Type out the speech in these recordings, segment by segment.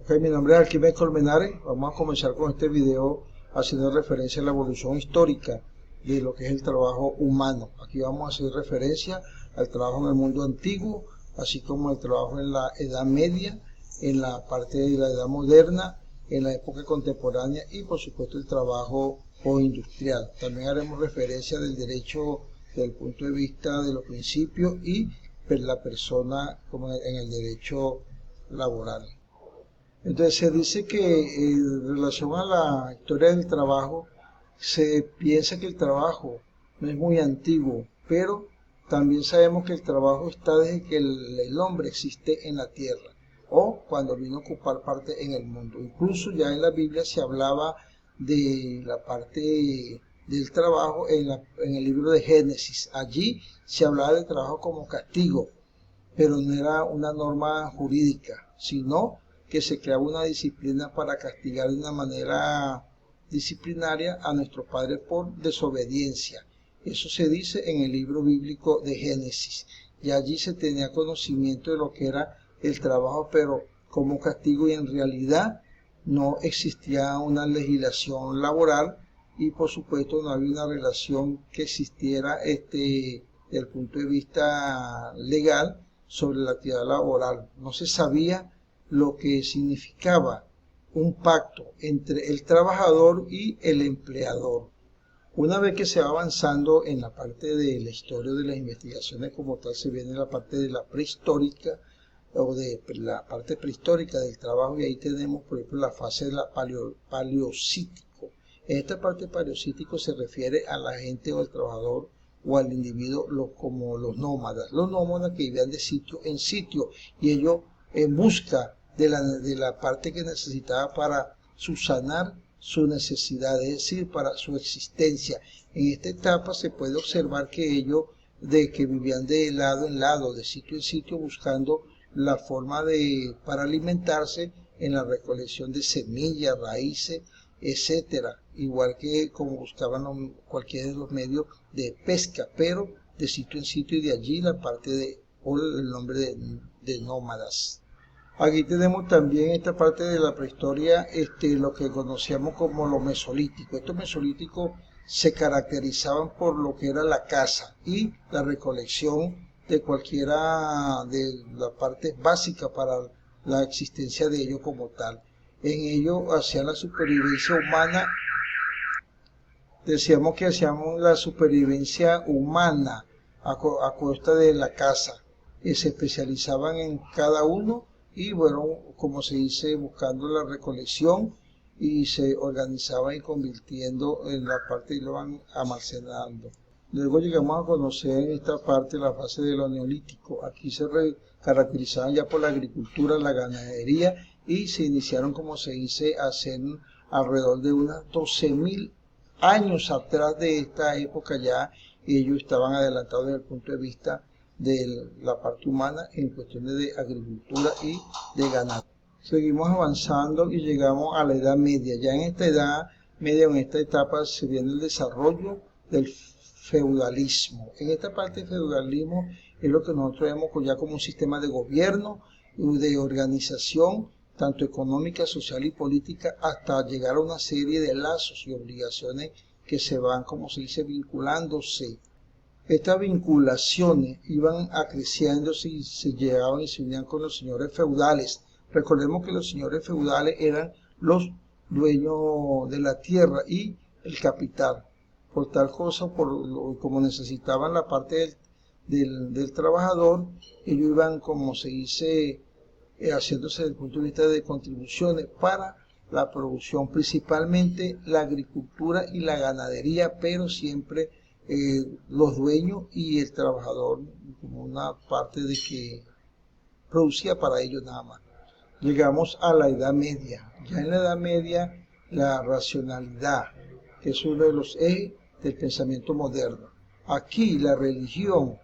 Ok, mi nombre es Alquimes Colmenares. Vamos a comenzar con este video haciendo referencia a la evolución histórica de lo que es el trabajo humano. Aquí vamos a hacer referencia al trabajo en el mundo antiguo, así como el trabajo en la Edad Media, en la parte de la Edad Moderna, en la época contemporánea y por supuesto el trabajo postindustrial. También haremos referencia del derecho desde el punto de vista de los principios y la persona como en el derecho laboral. Entonces se dice que en relación a la historia del trabajo, se piensa que el trabajo no es muy antiguo, pero también sabemos que el trabajo está desde que el hombre existe en la tierra o cuando vino a ocupar parte en el mundo. Incluso ya en la Biblia se hablaba de la parte del trabajo en el libro de Génesis. Allí se hablaba del trabajo como castigo, pero no era una norma jurídica, sino que se creaba una disciplina para castigar de una manera disciplinaria a nuestro padre por desobediencia. Eso se dice en el libro bíblico de Génesis. Y allí se tenía conocimiento de lo que era el trabajo, pero como castigo, y en realidad no existía una legislación laboral y por supuesto no había una relación que existiera desde el punto de vista legal sobre la actividad laboral. No se sabía lo que significaba un pacto entre el trabajador y el empleador. Una vez que se va avanzando en la parte de la historia de las investigaciones como tal, se viene la parte de la prehistórica o de la parte prehistórica del trabajo, y ahí tenemos por ejemplo la fase de la paleocítico. En esta parte paleocítico se refiere a la gente o al trabajador o al individuo como los nómadas que vivían de sitio en sitio y ellos en busca de la parte que necesitaba para subsanar su necesidad, es decir, para su existencia. En esta etapa se puede observar que ellos de que vivían de lado en lado, de sitio en sitio, buscando la forma para alimentarse en la recolección de semillas, raíces, etcétera, igual que como buscaban cualquiera de los medios de pesca, pero de sitio en sitio, y de allí la parte o el nombre de nómadas. Aquí tenemos también esta parte de la prehistoria, lo que conocíamos como lo mesolítico. Estos mesolíticos se caracterizaban por lo que era la caza y la recolección de cualquiera de las partes básicas para la existencia de ellos como tal. En ello hacían la supervivencia humana, decíamos que hacíamos la supervivencia humana a costa de la caza, y se especializaban en cada uno y bueno, como se dice, buscando la recolección, y se organizaban y convirtiendo en la parte y lo van almacenando. Luego llegamos a conocer en esta parte la fase de lo neolítico. Aquí se caracterizaban ya por la agricultura, la ganadería, y se iniciaron, como se dice, a hacer alrededor de unas 12.000 años atrás de esta época ya. Ellos estaban adelantados desde el punto de vista de la parte humana en cuestiones de agricultura y de ganado. Seguimos avanzando y llegamos a la Edad Media. Ya en esta Edad Media, en esta etapa, se viene el desarrollo del feudalismo. En esta parte del feudalismo es lo que nosotros vemos ya como un sistema de gobierno y de organización, tanto económica, social y política, hasta llegar a una serie de lazos y obligaciones que se van, como se dice, vinculándose. Estas vinculaciones iban acreciéndose y se llegaban y se unían con los señores feudales. Recordemos que los señores feudales eran los dueños de la tierra y el capital. Por tal cosa, como necesitaban la parte del trabajador, ellos iban, como se dice, haciéndose desde el punto de vista de contribuciones para la producción, principalmente la agricultura y la ganadería, pero siempre los dueños y el trabajador como una parte de que producía para ellos nada más. Llegamos a la Edad Media. Ya en la Edad Media, la racionalidad, que es uno de los ejes del pensamiento moderno. Aquí la religión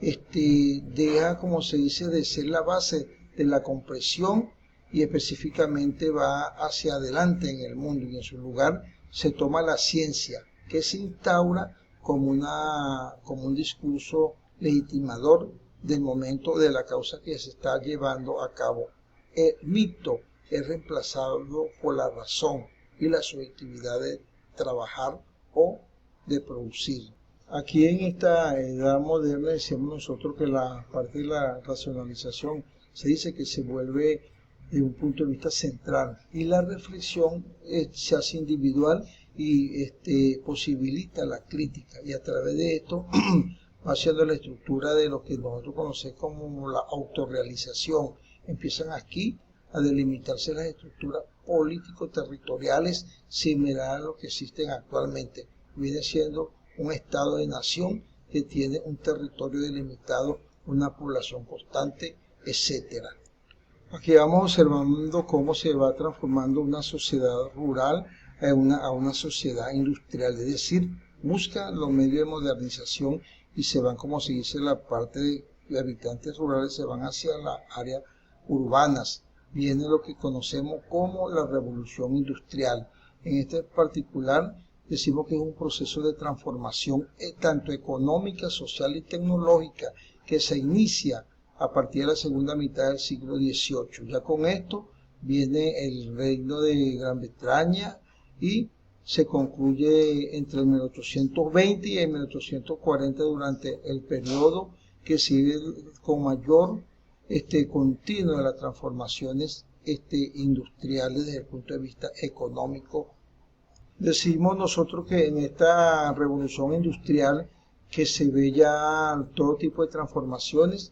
deja, como se dice, de ser la base de la comprensión y específicamente va hacia adelante en el mundo, y en su lugar se toma la ciencia, que se instaura como un discurso legitimador del momento de la causa que se está llevando a cabo. El mito es reemplazado por la razón y la subjetividad de trabajar o de producir. Aquí en esta edad moderna decimos nosotros que la parte de la racionalización se dice que se vuelve de un punto de vista central y la reflexión se hace individual y posibilita la crítica, y a través de esto va haciendo la estructura de lo que nosotros conocemos como la autorrealización. Empiezan aquí a delimitarse las estructuras político-territoriales similares a lo que existen actualmente. Viene siendo un estado de nación que tiene un territorio delimitado, una población constante, etcétera. Aquí vamos observando cómo se va transformando una sociedad rural a una sociedad industrial, es decir, busca los medios de modernización y se van, como se dice, la parte de habitantes rurales se van hacia las áreas urbanas. Viene lo que conocemos como la revolución industrial. En este particular decimos que es un proceso de transformación tanto económica, social y tecnológica que se inicia a partir de la segunda mitad del siglo XVIII. Ya con esto viene el reino de Gran Bretaña y se concluye entre el 1820 y el 1840 durante el periodo que sigue con mayor continuo de las transformaciones industriales desde el punto de vista económico. Decimos nosotros que en esta revolución industrial que se ve ya todo tipo de transformaciones,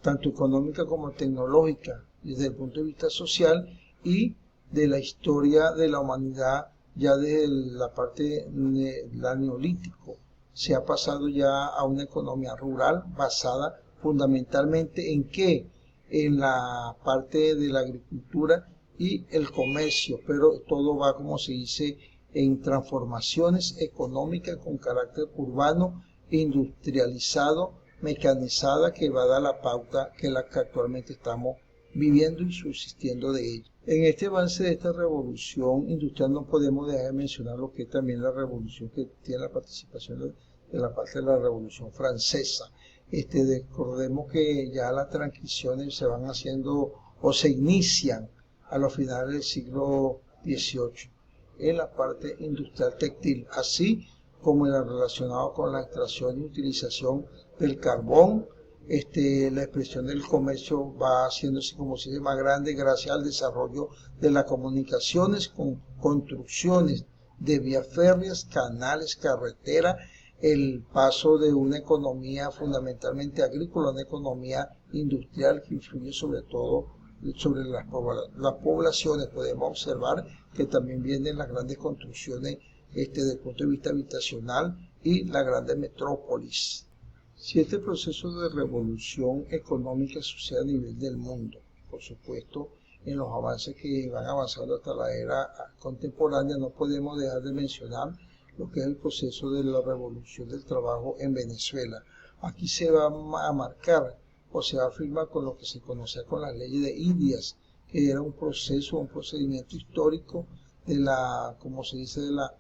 tanto económica como tecnológica, desde el punto de vista social y de la historia de la humanidad, ya desde la parte de la neolítico. Se ha pasado ya a una economía rural basada fundamentalmente en qué, en la parte de la agricultura y el comercio, pero todo va, como se dice, en transformaciones económicas con carácter urbano, industrializado, mecanizada, que va a dar la pauta que la que actualmente estamos viviendo y subsistiendo de ella. En este avance de esta revolución industrial no podemos dejar de mencionar lo que es también la revolución que tiene la participación de la parte de la revolución francesa. Recordemos que ya las transiciones se van haciendo o se inician a los finales del siglo XVIII en la parte industrial textil, así como en lo relacionado con la extracción y utilización del carbón. La expresión del comercio va haciéndose, como se dice, más grande gracias al desarrollo de las comunicaciones con construcciones de vías férreas, canales, carreteras, el paso de una economía fundamentalmente agrícola a una economía industrial que influye sobre todo sobre las poblaciones. Podemos observar que también vienen las grandes construcciones desde el punto de vista habitacional y las grandes metrópolis. Si este proceso de revolución económica sucede a nivel del mundo, por supuesto, en los avances que van avanzando hasta la era contemporánea, no podemos dejar de mencionar lo que es el proceso de la revolución del trabajo en Venezuela. Aquí se va a marcar o se va a firmar con lo que se conocía con las leyes de Indias, que era un proceso, un procedimiento histórico de la, como se dice, de la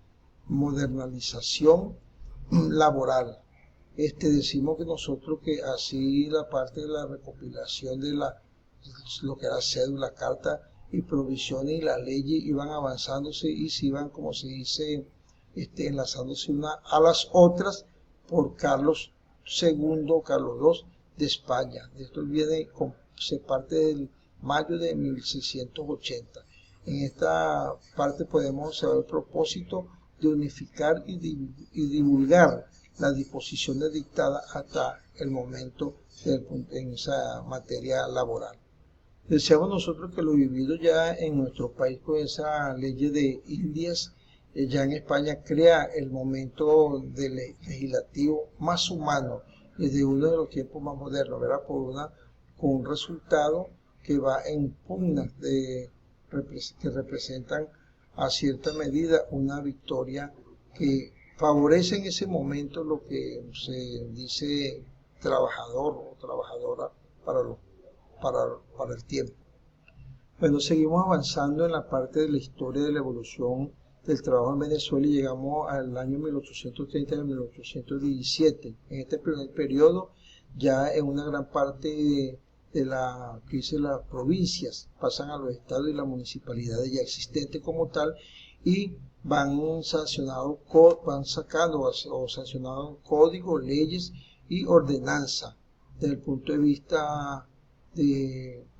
modernización laboral. Decimos que nosotros que así la parte de la recopilación de lo que era cédula, carta y provisiones y las leyes iban avanzándose y se iban, como se dice, enlazándose una a las otras por Carlos II, Carlos II de España. Esto viene, se parte del mayo de 1680. En esta parte podemos observar el propósito de unificar y divulgar las disposiciones dictadas hasta el momento en esa materia laboral. Deseamos nosotros que lo vivido ya en nuestro país con esa ley de Indias, ya en España crea el momento legislativo más humano desde uno de los tiempos más modernos, ¿verdad? Con un resultado que va en pugnas que representan a cierta medida una victoria que favorece en ese momento lo que se dice trabajador o trabajadora para el tiempo. Bueno, seguimos avanzando en la parte de la historia de la evolución del trabajo en Venezuela y llegamos al año 1830 y 1817. En este primer periodo, ya en una gran parte de que dice las provincias, pasan a los estados y las municipalidades ya existentes como tal, y van sacando o sancionando códigos, leyes y ordenanzas desde el punto de vista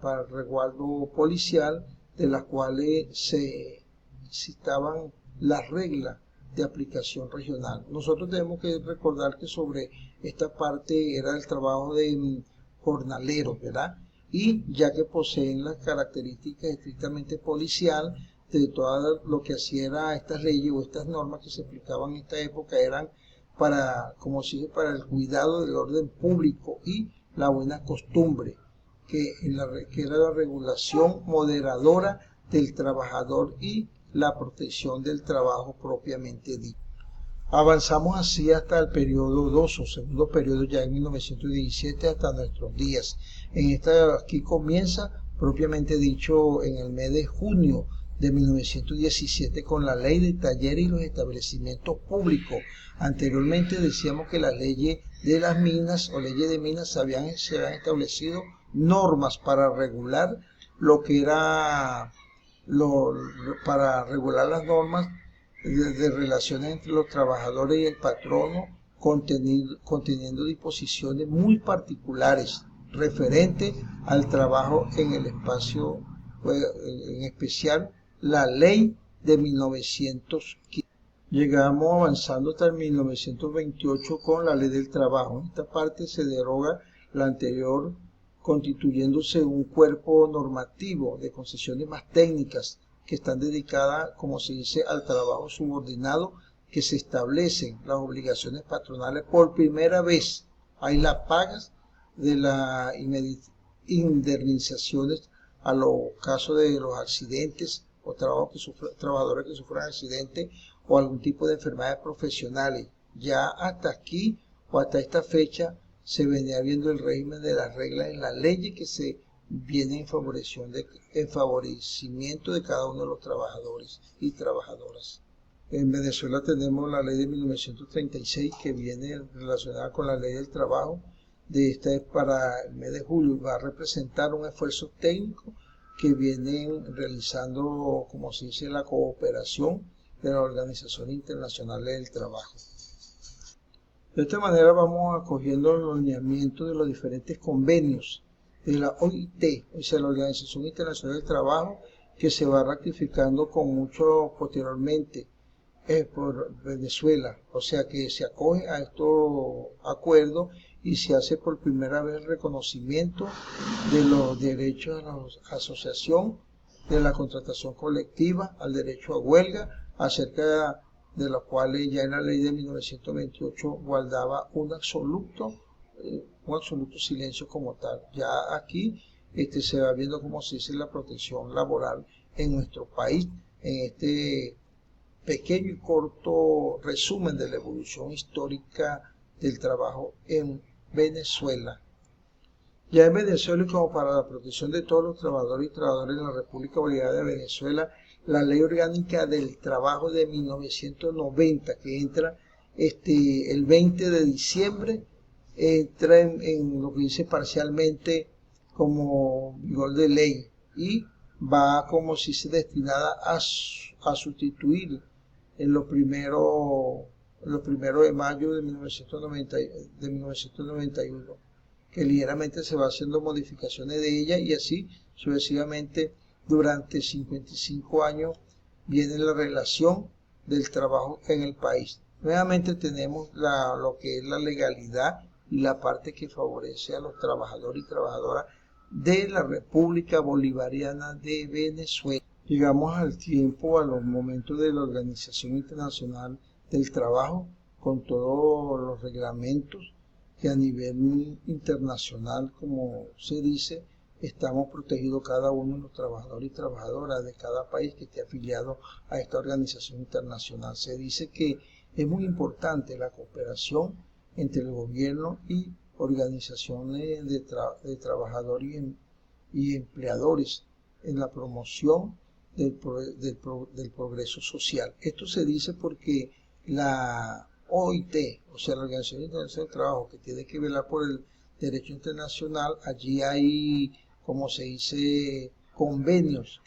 para el resguardo policial, de las cuales se citaban las reglas de aplicación regional. Nosotros tenemos que recordar que sobre esta parte era el trabajo de jornaleros, ¿verdad? Y ya que poseen las características estrictamente policial, de todo lo que hacía era estas leyes o estas normas que se aplicaban en esta época eran para, como se dice, para el cuidado del orden público y la buena costumbre, que era la regulación moderadora del trabajador y la protección del trabajo propiamente dicho. Avanzamos así hasta el periodo 2 o segundo periodo, ya en 1917 hasta nuestros días. Aquí comienza propiamente dicho en el mes de junio de 1917 con la ley de talleres y los establecimientos públicos. Anteriormente decíamos que las leyes de las minas o leyes de minas se habían establecido normas para regular lo que era para regular las normas de relaciones entre los trabajadores y el patrono, conteniendo disposiciones muy particulares referentes al trabajo en el espacio, en especial la ley de 1915. Llegamos avanzando hasta el 1928 con la ley del trabajo. En esta parte se deroga la anterior, constituyéndose un cuerpo normativo de concesiones más técnicas que están dedicadas, como se dice, al trabajo subordinado, que se establecen las obligaciones patronales por primera vez. Hay las pagas de las indemnizaciones a los casos de los accidentes o trabajadores que sufran accidentes o algún tipo de enfermedades profesionales. Ya hasta aquí o hasta esta fecha se venía viendo el régimen de las reglas en las leyes que se viene en favorecimiento de cada uno de los trabajadores y trabajadoras. En Venezuela tenemos la ley de 1936 que viene relacionada con la ley del trabajo. Esta es para el mes de julio y va a representar un esfuerzo técnico que vienen realizando, como se dice, la cooperación de la Organización Internacional del Trabajo. De esta manera vamos acogiendo los lineamientos de los diferentes convenios de la OIT, o sea, la Organización Internacional del Trabajo, que se va ratificando con mucho posteriormente por Venezuela, o sea que se acoge a estos acuerdos y se hace por primera vez el reconocimiento de los derechos de la asociación, de la contratación colectiva, al derecho a huelga, acerca de los cuales ya en la ley de 1928 guardaba un absoluto silencio como tal. Ya aquí se va viendo cómo se dice la protección laboral en nuestro país, en este pequeño y corto resumen de la evolución histórica del trabajo en Venezuela. Ya en Venezuela, y como para la protección de todos los trabajadores y trabajadoras en la República Bolivariana de Venezuela, la Ley Orgánica del Trabajo de 1990, que entra el 20 de diciembre, entra en lo que dice parcialmente como vigor de ley y va como si se destinada a sustituir en los primeros de mayo de 1991, que ligeramente se va haciendo modificaciones de ella y así sucesivamente durante 55 años viene la relación del trabajo en el país. Nuevamente tenemos lo que es la legalidad y la parte que favorece a los trabajadores y trabajadoras de la República Bolivariana de Venezuela. Llegamos al tiempo, a los momentos de la Organización Internacional del Trabajo, con todos los reglamentos que a nivel internacional, como se dice, estamos protegidos cada uno de los trabajadores y trabajadoras de cada país que esté afiliado a esta organización internacional. Se dice que es muy importante la cooperación entre el gobierno y organizaciones de trabajadores y empleadores en la promoción del progreso social. Esto se dice porque la OIT, o sea, la Organización Internacional del Trabajo, que tiene que velar por el derecho internacional, allí hay, como se dice, convenios